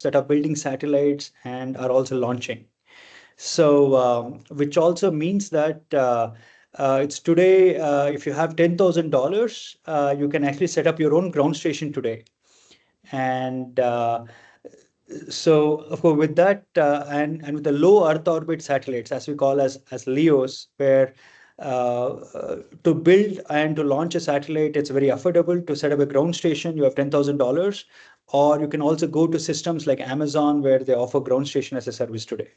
that are building satellites and are also launching. So, which also means that it's today, if you have $10,000, you can actually set up your own ground station today. And so, of course, with that and with the low Earth orbit satellites, as we call as LEOs, where to build and to launch a satellite, it's very affordable. To set up a ground station, you have $10,000, or you can also go to systems like Amazon, where they offer ground station as a service today.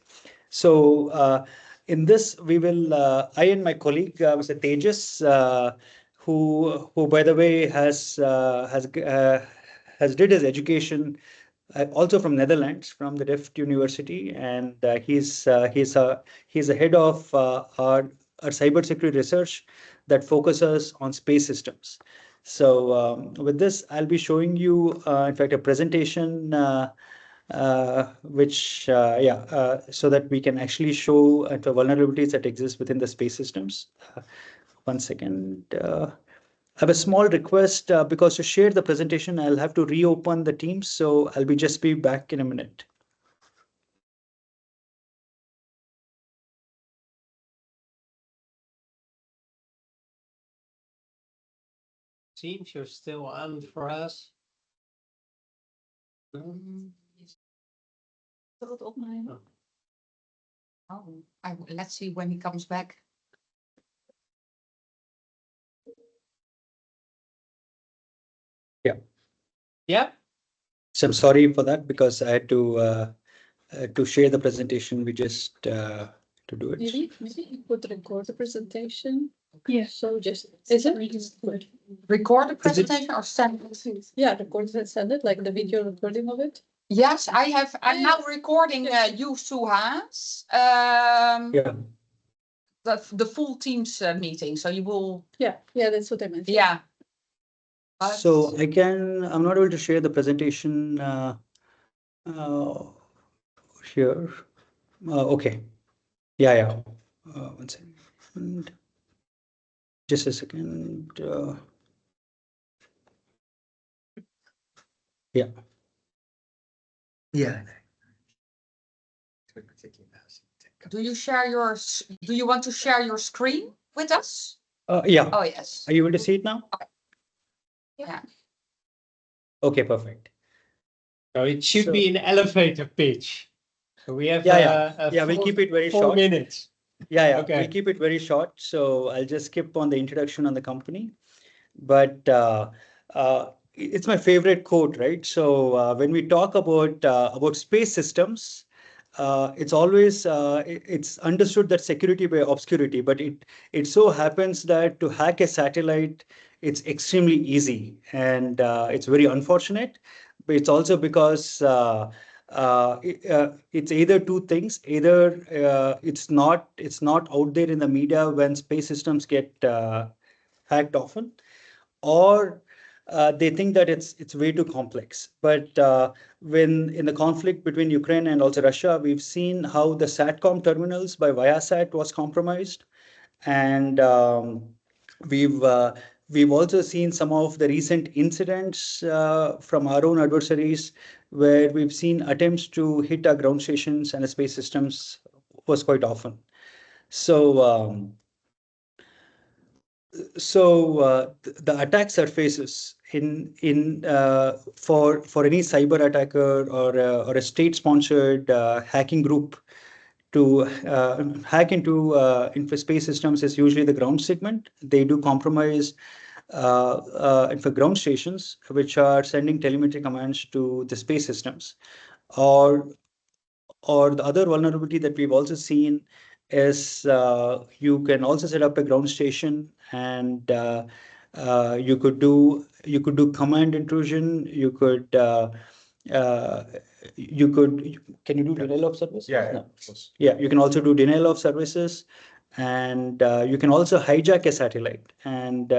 So in this, we will, I and my colleague, Mr. Tejas, who by the way has did his education also from Netherlands, from the Delft University, and he's the head of our cybersecurity research that focuses on space systems. So with this, I'll be showing you, in fact, a presentation. So that we can actually show the vulnerabilities that exist within the space systems. One second. I have a small request because to share the presentation, I'll have to reopen the Teams. So I'll just be back in a minute. Seems you're still on for us. Let's see when he comes back. Yeah. Yeah. So I'm sorry for that because I had to share the presentation. We just to do it. Maybe you could record the presentation. Yeah. So just is it Record the presentation or send it? Yeah, record and send it, like the video recording of it. Yes, I'm now recording you, Suhas. Yeah. The full Teams meeting. So you will. Yeah, that's what I meant. Yeah. So I'm not able to share the presentation here. Okay. Yeah. One second. Just a second. Yeah. Do you want to share your screen with us? Yeah. Oh, yes. Are you able to see it now? Yeah. Okay, perfect. So it should be an elevator pitch. So we have we'll keep it very 4 short. minutes. Yeah. Okay. We'll keep it very short. So I'll just skip on the introduction on the company. But it's my favorite quote, right? So when we talk about space systems, it's always it's understood that security by obscurity, but it so happens that to hack a satellite, it's extremely easy, and it's very unfortunate. But it's also because it's either two things: either it's not out there in the media when space systems get hacked often, or they think that it's way too complex. But when in the conflict between Ukraine and also Russia, we've seen how the SATCOM terminals by Viasat was compromised, and we've also seen some of the recent incidents from our own adversaries, where we've seen attempts to hit our ground stations and the space systems was quite often. So the attack surfaces for any cyber attacker or a state-sponsored hacking group to hack into space systems is usually the ground segment. They do compromise for ground stations, which are sending telemetry commands to the space systems, or the other vulnerability that we've also seen is you can also set up a ground station, and you could do command intrusion. Can you do denial of service? Yeah. No. Yeah, you can also do denial of services, and you can also hijack a satellite, and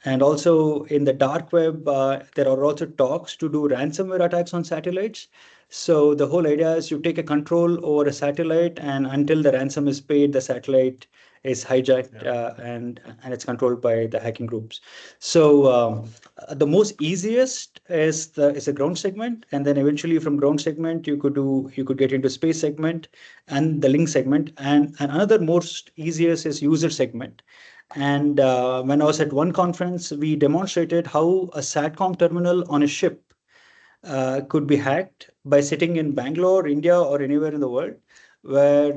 And also in the dark web, there are also talks to do ransomware attacks on satellites. So the whole idea is you take a control over a satellite, and until the ransom is paid, the satellite is hijacked, and it's controlled by the hacking groups. So the most easiest is the ground segment, and then eventually from ground segment you could get into space segment and the link segment, and another most easiest is user segment. And when I was at one conference, we demonstrated how a SATCOM terminal on a ship could be hacked by sitting in Bangalore, India, or anywhere in the world, where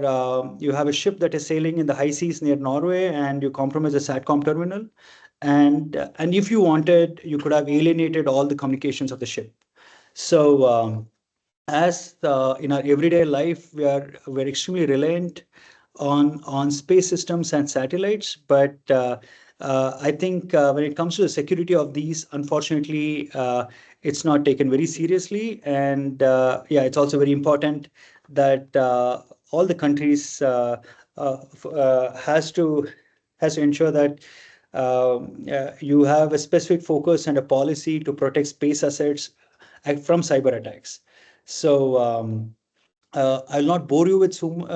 you have a ship that is sailing in the high seas near Norway, and you compromise a SATCOM terminal. And if you wanted, you could have alienated all the communications of the ship. So as in our everyday life, we're extremely reliant on space systems and satellites, but I think when it comes to the security of these, unfortunately, it's not taken very seriously. And yeah, it's also very important that all the countries has to ensure that you have a specific focus and a policy to protect space assets from cyber attacks. So I'll not bore you with too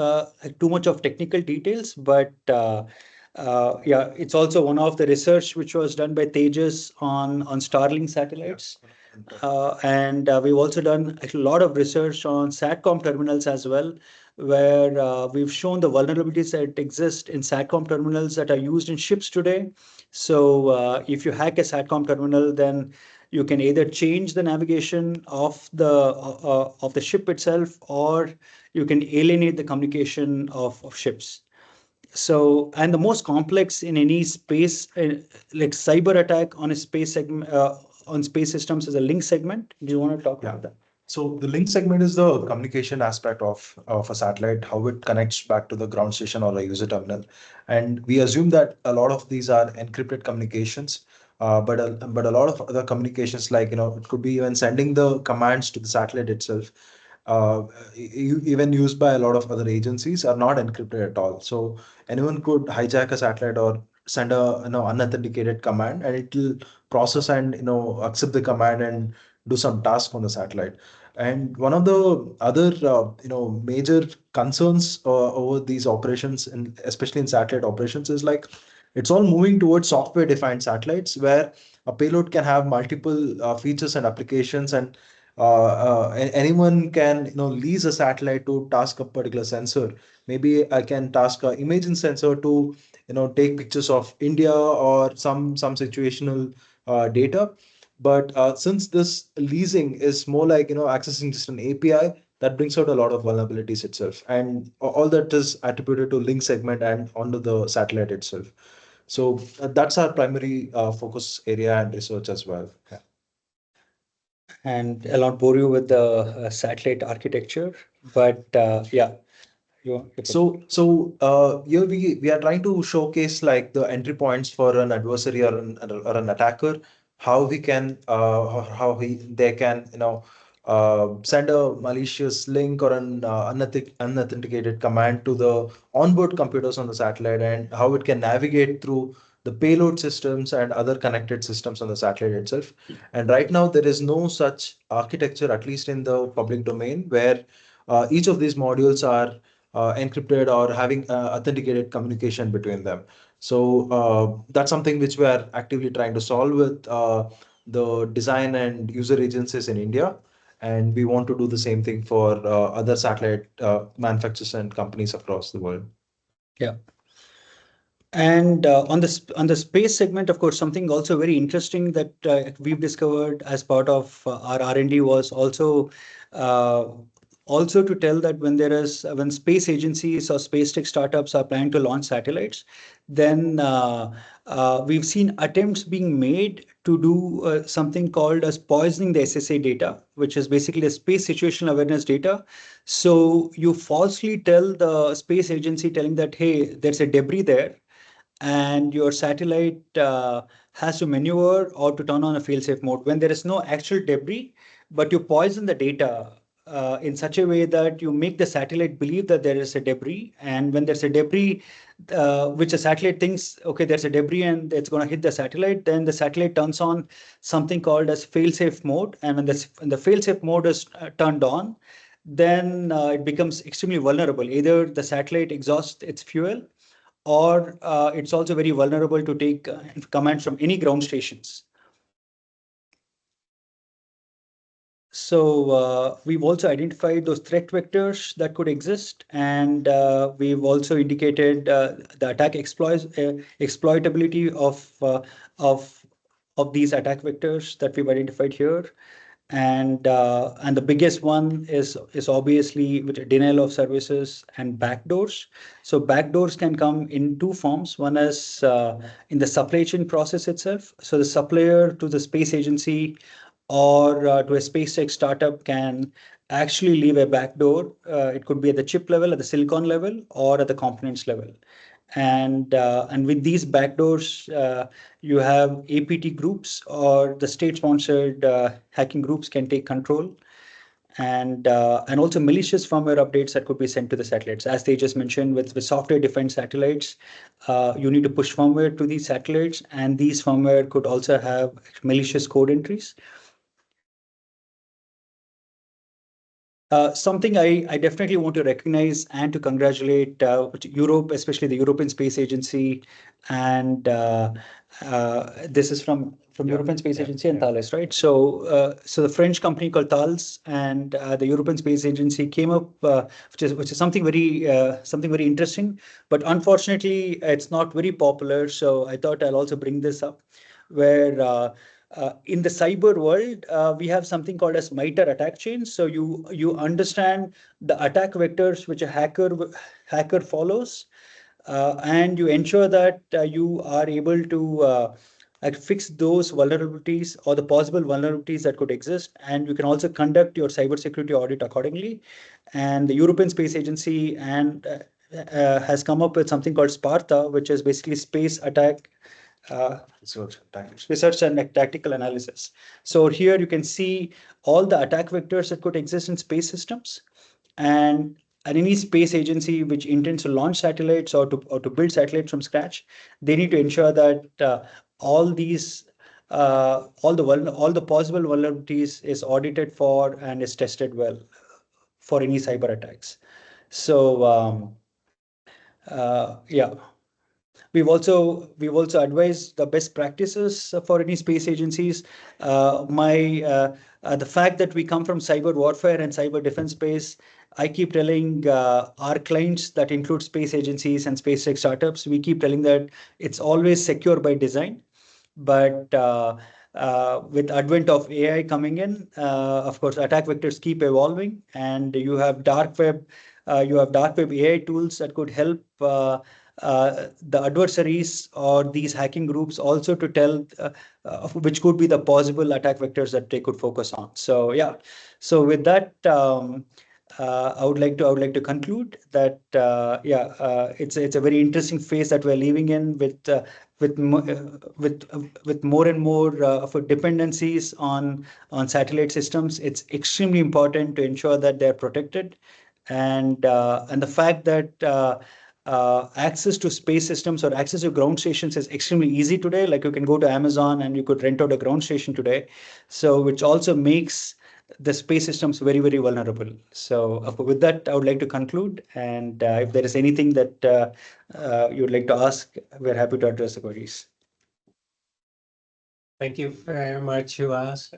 much of technical details, but yeah, it's also one of the research which was done by Tejas on Starlink satellites. And we've also done a lot of research on SATCOM terminals as well, where we've shown the vulnerabilities that exist in SATCOM terminals that are used in ships today. So if you hack a SATCOM terminal, then you can either change the navigation of the ship itself, or you can alienate the communication of ships. So, and the most complex in any space, like cyber attack on a space segment, on space systems is a link segment. Do you want to talk about that? So the link segment is the communication aspect of a satellite, how it connects back to the ground station or a user terminal. And we assume that a lot of these are encrypted communications, but a lot of other communications, like, it could be even sending the commands to the satellite itself, even used by a lot of other agencies, are not encrypted at all. So anyone could hijack a satellite or send a unauthenticated command, and it will process and accept the command and do some task on the satellite. And one of the other major concerns over these operations, and especially in satellite operations, is like it's all moving towards software defined satellites, where a payload can have multiple features and applications, and anyone can lease a satellite to task a particular sensor. Maybe I can task a imaging sensor to take pictures of India or some situational data. But since this leasing is more like accessing just an API, that brings out a lot of vulnerabilities itself, and all that is attributed to link segment and onto the satellite itself. So that's our primary focus area and research as well. Yeah. And I'll not bore you with the satellite architecture, but yeah, Here we are trying to showcase like the entry points for an adversary or an attacker, how he can how he they can send a malicious link or an unauthenticated command to the onboard computers on the satellite, and how it can navigate through the payload systems and other connected systems on the satellite itself. And right now there is no such architecture, at least in the public domain, where each of these modules are encrypted or having authenticated communication between them. So that's something which we are actively trying to solve with the design and user agencies in India. And we want to do the same thing for other satellite manufacturers and companies across the world. Yeah. And on the space segment, of course, something also very interesting that we've discovered as part of our R&D was uh, also to tell that when space agencies or space tech startups are planning to launch satellites, then we've seen attempts being made to do something called as poisoning the SSA data, which is basically a space situational awareness data. So you falsely tell the space agency, telling that, hey, there's a debris there, and your satellite has to maneuver or to turn on a fail-safe mode when there is no actual debris, but you poison the data in such a way that you make the satellite believe that there is a debris, and when there's a debris, which the satellite thinks, okay, there's a debris and it's going to hit the satellite, then the satellite turns on something called as fail-safe mode, and when the fail-safe mode is turned on, then it becomes extremely vulnerable. Either the satellite exhausts its fuel, or it's also very vulnerable to take commands from any ground stations. So we've also identified those threat vectors that could exist, and we've also indicated the attack exploitability of these attack vectors that we've identified here. And the biggest one is obviously with denial of services and backdoors. So backdoors can come in two forms. One is in the supply chain process itself. So the supplier to the space agency or to a space tech startup can actually leave a backdoor. It could be at the chip level, at the silicon level, or at the components level. And with these backdoors, you have APT groups or the state-sponsored hacking groups can take control, and also malicious firmware updates that could be sent to the satellites. As they just mentioned, with software-defined satellites, you need to push firmware to these satellites, and these firmware could also have malicious code entries. Something I definitely want to recognize and to congratulate Europe, especially the European Space Agency, and this is from European Space Agency and Thales, right? So so the French company called Thales and the European Space Agency came up, which is something very interesting, but unfortunately it's not very popular. So I thought I'll also bring this up, where in the cyber world, we have something called as MITRE attack chains. So you understand the attack vectors which a hacker follows, and you ensure that you are able to fix those vulnerabilities or the possible vulnerabilities that could exist, and you can also conduct your cybersecurity audit accordingly. And the European Space Agency has come up with something called Sparta, which is basically space attack research and tactical analysis. So here you can see all the attack vectors that could exist in space systems, and any space agency which intends to launch satellites or to build satellites from scratch, they need to ensure that all the possible vulnerabilities is audited for and is tested well for any cyber attacks. So yeah. We've also advised the best practices for any space agencies. The fact that we come from cyber warfare and cyber defense space, I keep telling our clients that include space agencies and space tech startups, we keep telling that it's always secure by design. But with advent of AI coming in, of course, attack vectors keep evolving, and you have dark web AI tools that could help the adversaries or these hacking groups also to tell which could be the possible attack vectors that they could focus on. So yeah, so with that, I would like to conclude that it's a very interesting phase that we're living in with more and more of dependencies on satellite systems. It's extremely important to ensure that they're protected, and the fact that access to space systems or access to ground stations is extremely easy today. Like you can go to Amazon and you could rent out a ground station today. So which also makes the space systems very, very vulnerable. So with that, I would like to conclude. And if there is anything that you would like to ask, we're happy to address the queries. Thank you very much, Suhas.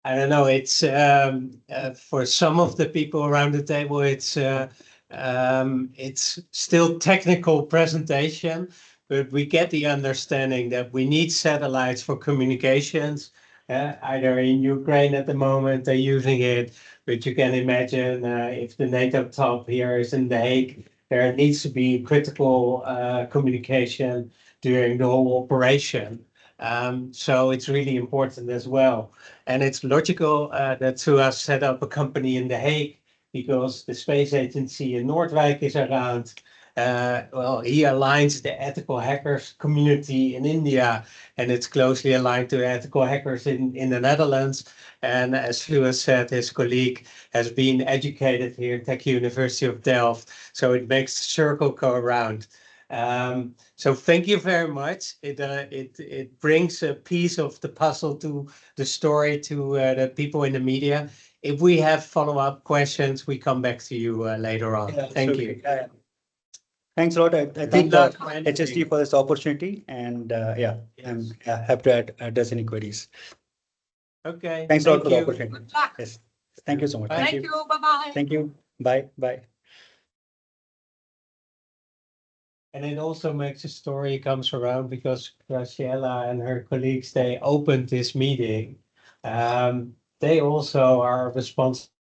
I don't know, it's for some of the people around the table, it's still technical presentation, but we get the understanding that we need satellites for communications. Either in Ukraine at the moment they're using it, but you can imagine if the NATO top here is in The Hague, there needs to be critical communication during the whole operation. So it's really important as well. And it's logical that Suhas set up a company in The Hague, because the space agency in Noordwijk is around, Well, he aligns the ethical hackers community in India, and it's closely aligned to ethical hackers in the Netherlands. And as Suhas said, his colleague has been educated here at Tech University of Delft, so it makes the circle go around. So thank you very much. It brings a piece of the puzzle to the story to the people in the media. If we have follow-up questions, we come back to you later on. Yeah, Thank absolutely. you. Yeah. Thanks a lot. I Good thank luck for anything. HST for this opportunity, and yeah, I'm happy to address any queries. Okay. Thanks a lot thank for the you. opportunity. Good luck. Yes, thank you so much. Bye. Thank you. Bye-bye. Thank you. Bye. Bye. And it also makes the story comes around because Graciela and her colleagues, they opened this meeting. They also are responsible